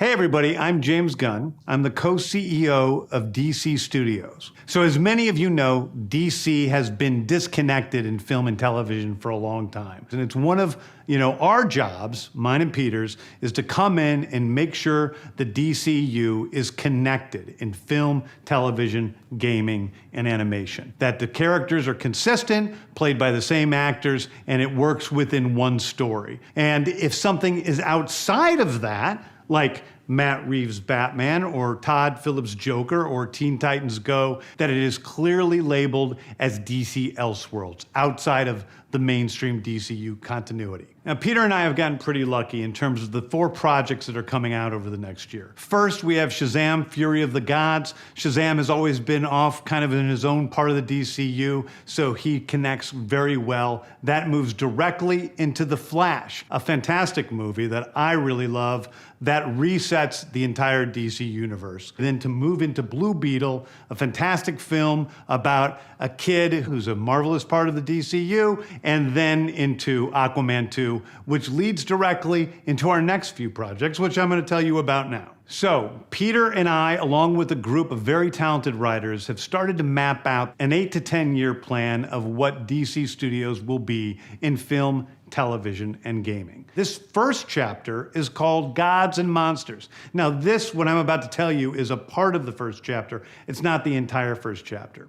Hey everybody, I'm James Gunn. I'm the co-CEO of DC Studios. So as many of you know, DC has been disconnected in film and television for a long time. And it's one of, our jobs, mine and Peter's, is to come in and make sure the DCU is connected in film, television, gaming, and animation. That the characters are consistent, played by the same actors, and it works within one story. And if something is outside of that, like Matt Reeves' Batman or Todd Phillips' Joker or Teen Titans Go, that it is clearly labeled as DC Elseworlds, outside of the mainstream DCU continuity. Now, Peter and I have gotten pretty lucky in terms of the 4 projects that are coming out over the next year. First, we have Shazam! Fury of the Gods. Shazam has always been off kind of in his own part of the DCU, so he connects very well. That moves directly into The Flash, a fantastic movie that I really love that resets the entire DC universe. And then to move into Blue Beetle, a fantastic film about a kid who's a marvelous part of the DCU, and then into Aquaman 2, which leads directly into our next few projects, which I'm going to tell you about now. So, Peter and I, along with a group of very talented writers, have started to map out an 8 to 10 year plan of what DC Studios will be in film, television, and gaming. This first chapter is called Gods and Monsters. Now this, what I'm about to tell you, is a part of the first chapter. It's not the entire first chapter.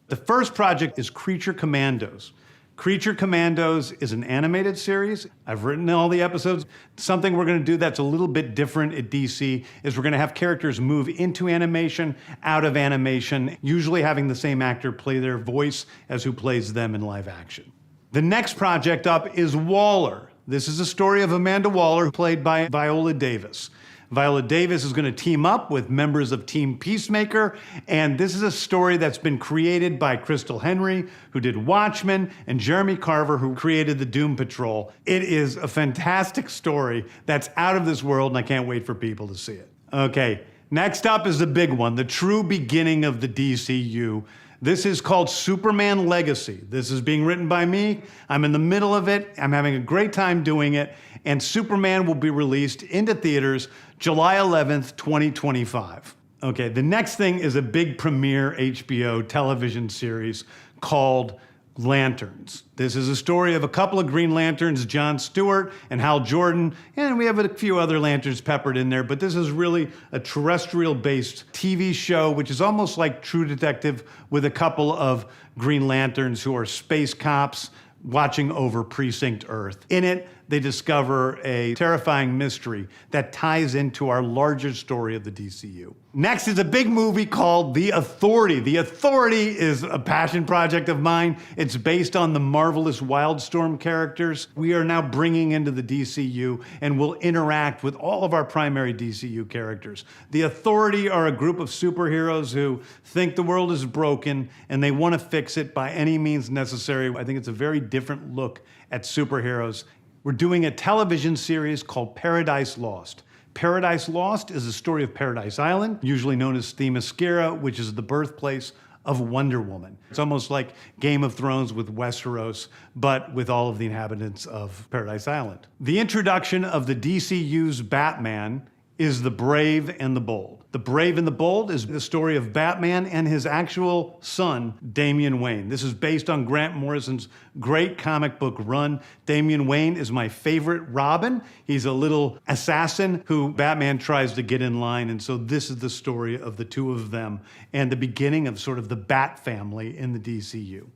The first project is Creature Commandos. Creature Commandos is an animated series. I've written all the episodes. Something we're going to do that's a little bit different at DC is we're going to have characters move into animation, out of animation, usually having the same actor play their voice as who plays them in live action. The next project up is Waller. This is a story of Amanda Waller, played by Viola Davis. Viola Davis is going to team up with members of Team Peacemaker, and this is a story that's been created by Crystal Henry, who did Watchmen, and Jeremy Carver, who created the Doom Patrol. It is a fantastic story that's out of this world, and I can't wait for people to see it. Okay, next up is the big one, the true beginning of the DCU. This is called Superman Legacy. This is being written by me. I'm in the middle of it. I'm having a great time doing it. And Superman will be released into theaters July 11th, 2025. Okay, the next thing is a big premiere HBO television series called Lanterns. This is a story of a couple of Green Lanterns, John Stewart and Hal Jordan, and we have a few other Lanterns peppered in there, but this is really a terrestrial-based TV show, which is almost like True Detective with a couple of Green Lanterns who are space cops watching over Precinct Earth. In it, they discover a terrifying mystery that ties into our larger story of the DCU. Next is a big movie called The Authority. The Authority is a passion project of mine. It's based on the marvelous Wildstorm characters we are now bringing into the DCU and will interact with all of our primary DCU characters. The Authority are a group of superheroes who think the world is broken and they want to fix it by any means necessary. I think it's a very different look at superheroes. We're doing a television series called Paradise Lost. Paradise Lost is the story of Paradise Island, usually known as Themyscira, which is the birthplace of Wonder Woman. It's almost like Game of Thrones with Westeros, but with all of the inhabitants of Paradise Island. The introduction of the DCU's Batman is The Brave and the Bold. The Brave and the Bold is the story of Batman and his actual son, Damian Wayne. This is based on Grant Morrison's great comic book run. Damian Wayne is my favorite Robin. He's a little assassin who Batman tries to get in line, and so this is the story of the two of them and the beginning of sort of the Bat family in the DCU.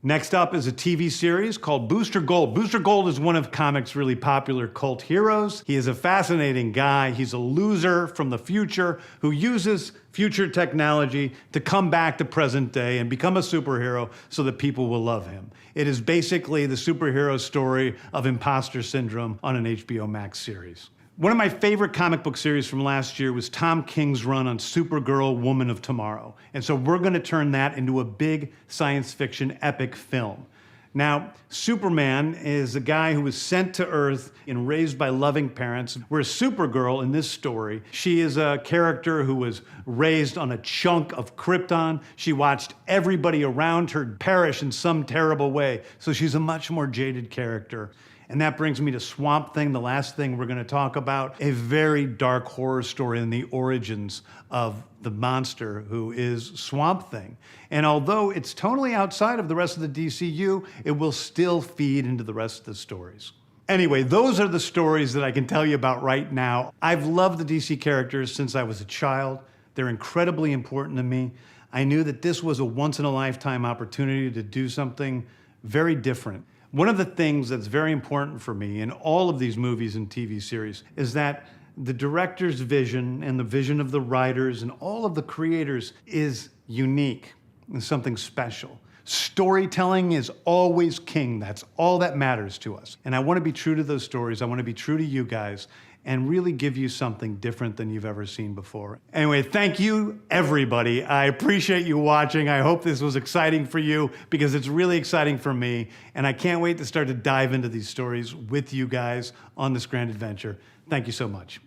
Next up is a TV series called Booster Gold. Booster Gold is one of comics' really popular cult heroes. He is a fascinating guy. He's a loser from the future who uses future technology to come back to present day and become a superhero so that people will love him. It is basically the superhero story of imposter syndrome on an HBO Max series. One of my favorite comic book series from last year was Tom King's run on Supergirl, Woman of Tomorrow. And so we're going to turn that into a big science fiction epic film. Now, Superman is a guy who was sent to Earth and raised by loving parents, whereas Supergirl in this story, she is a character who was raised on a chunk of Krypton. She watched everybody around her perish in some terrible way, so she's a much more jaded character. And that brings me to Swamp Thing, the last thing we're going to talk about, a very dark horror story in the origins of the monster who is Swamp Thing. And although it's totally outside of the rest of the DCU, it will still feed into the rest of the stories. Anyway, those are the stories that I can tell you about right now. I've loved the DC characters since I was a child. They're incredibly important to me. I knew that this was a once-in-a-lifetime opportunity to do something very different. One of the things that's very important for me in all of these movies and TV series is that the director's vision and the vision of the writers and all of the creators is unique and something special. Storytelling is always king. That's all that matters to us. And I want to be true to those stories. I want to be true to you guys and really give you something different than you've ever seen before. Anyway, thank you, everybody. I appreciate you watching. I hope this was exciting for you because it's really exciting for me. And I can't wait to start to dive into these stories with you guys on this grand adventure. Thank you so much.